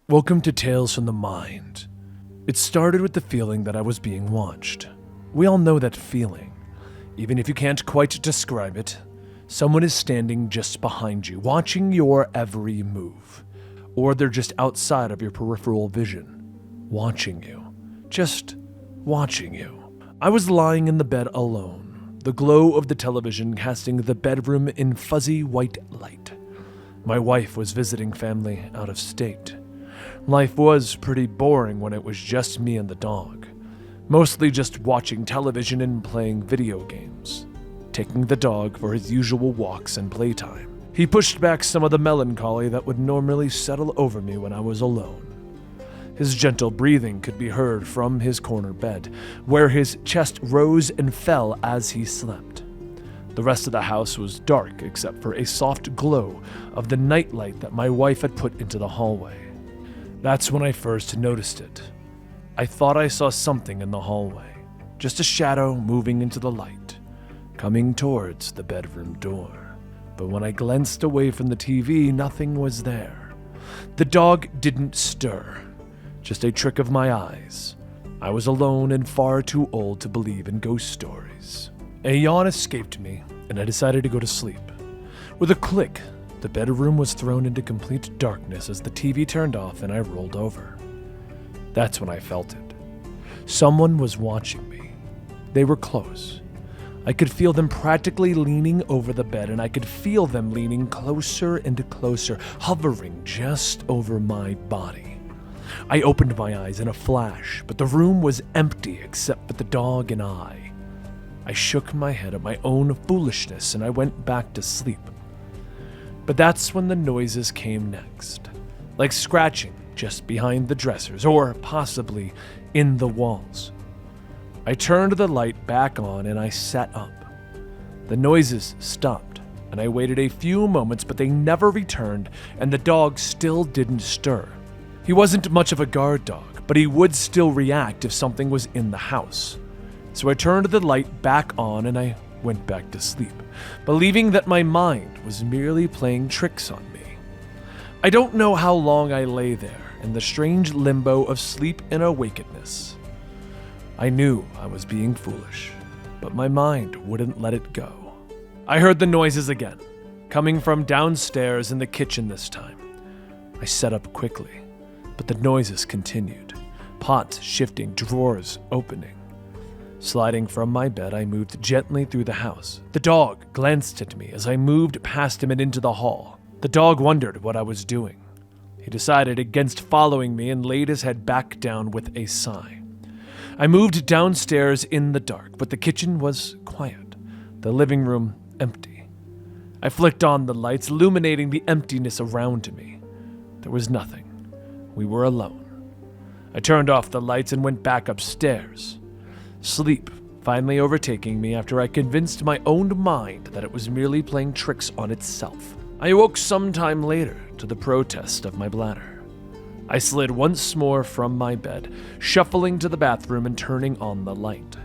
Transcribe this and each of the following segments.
Welcome to Tales from the Mind. It started with the feeling that I was being watched. We all know that feeling. Even if you can't quite describe it, someone is standing just behind you, watching your every move. Or they're just outside of your peripheral vision, watching you. Just watching you. I was lying in the bed alone, the glow of the television casting the bedroom in fuzzy white light. My wife was visiting family out of state. Life was pretty boring when it was just me and the dog. Mostly just watching television and playing video games. Taking the dog for his usual walks and playtime. He pushed back some of the melancholy that would normally settle over me when I was alone. His gentle breathing could be heard from his corner bed, where his chest rose and fell as he slept. The rest of the house was dark except for a soft glow of the nightlight that my wife had put into the hallway. That's when I first noticed it. I thought I saw something in the hallway, just a shadow moving into the light, coming towards the bedroom door. But when I glanced away from the TV, nothing was there. The dog didn't stir, just a trick of my eyes. I was alone and far too old to believe in ghost stories. A yawn escaped me, and I decided to go to sleep. With a click, the bedroom was thrown into complete darkness as the TV turned off and I rolled over. That's when I felt it. Someone was watching me. They were close. I could feel them practically leaning over the bed, and I could feel them leaning closer and closer, hovering just over my body. I opened my eyes in a flash, but the room was empty except for the dog and I. I shook my head at my own foolishness and I went back to sleep. But that's when the noises came next, like scratching just behind the dressers, or possibly in the walls. I turned the light back on and I sat up. The noises stopped, and I waited a few moments, but they never returned, and the dog still didn't stir. He wasn't much of a guard dog, but he would still react if something was in the house. So I turned the light back on and I went back to sleep, believing that my mind was merely playing tricks on me. I don't know how long I lay there in the strange limbo of sleep and awakeness. I knew I was being foolish, but my mind wouldn't let it go. I heard the noises again, coming from downstairs in the kitchen this time. I sat up quickly, but the noises continued, pots shifting, drawers opening. Sliding from my bed, I moved gently through the house. The dog glanced at me as I moved past him and into the hall. The dog wondered what I was doing. He decided against following me and laid his head back down with a sigh. I moved downstairs in the dark, but the kitchen was quiet, the living room empty. I flicked on the lights, illuminating the emptiness around me. There was nothing. We were alone. I turned off the lights and went back upstairs. Sleep finally overtaking me after I convinced my own mind that it was merely playing tricks on itself. I awoke sometime later to the protest of my bladder. I slid once more from my bed, shuffling to the bathroom and turning on the light.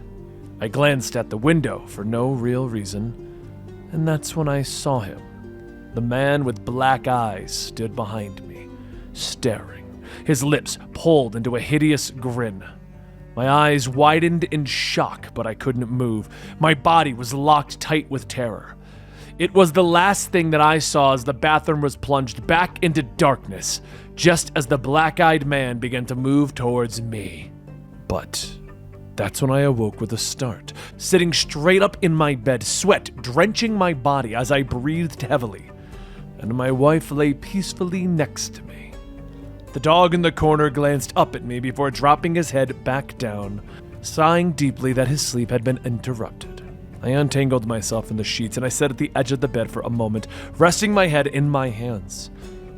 I glanced at the window for no real reason, and that's when I saw him. The man with black eyes stood behind me, staring, his lips pulled into a hideous grin. My eyes widened in shock, but I couldn't move. My body was locked tight with terror. It was the last thing that I saw as the bathroom was plunged back into darkness, just as the black-eyed man began to move towards me. But that's when I awoke with a start, sitting straight up in my bed, sweat drenching my body as I breathed heavily, and my wife lay peacefully next to me. The dog in the corner glanced up at me before dropping his head back down, sighing deeply that his sleep had been interrupted. I untangled myself in the sheets and I sat at the edge of the bed for a moment, resting my head in my hands.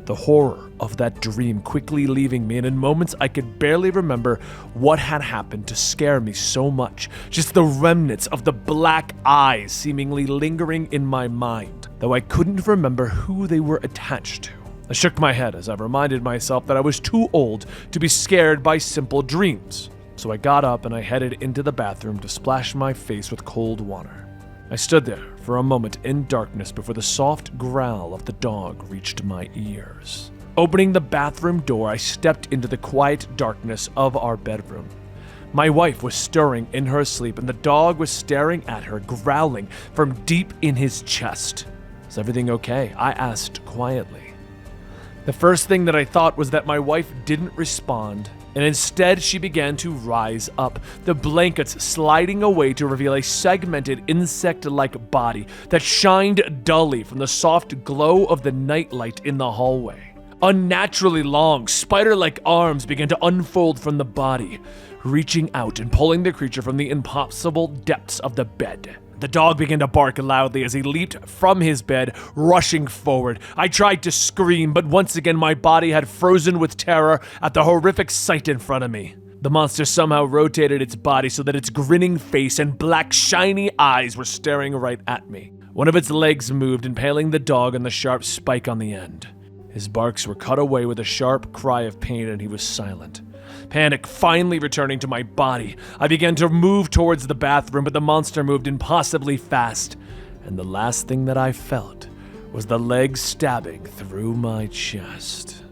The horror of that dream quickly leaving me, and in moments I could barely remember what had happened to scare me so much, just the remnants of the black eyes seemingly lingering in my mind, though I couldn't remember who they were attached to. I shook my head as I reminded myself that I was too old to be scared by simple dreams. So I got up and I headed into the bathroom to splash my face with cold water. I stood there for a moment in darkness before the soft growl of the dog reached my ears. Opening the bathroom door, I stepped into the quiet darkness of our bedroom. My wife was stirring in her sleep, and the dog was staring at her, growling from deep in his chest. "Is everything okay?" I asked quietly. The first thing that I thought was that my wife didn't respond, and instead she began to rise up, the blankets sliding away to reveal a segmented insect-like body that shined dully from the soft glow of the nightlight in the hallway. Unnaturally long, spider-like arms began to unfold from the body, reaching out and pulling the creature from the impossible depths of the bed. The dog began to bark loudly as he leaped from his bed, rushing forward. I tried to scream, but once again my body had frozen with terror at the horrific sight in front of me. The monster somehow rotated its body so that its grinning face and black shiny eyes were staring right at me. One of its legs moved, impaling the dog on the sharp spike on the end. His barks were cut away with a sharp cry of pain, and he was silent. Panic finally returning to my body, I began to move towards the bathroom, but the monster moved impossibly fast, and the last thing that I felt was the leg stabbing through my chest.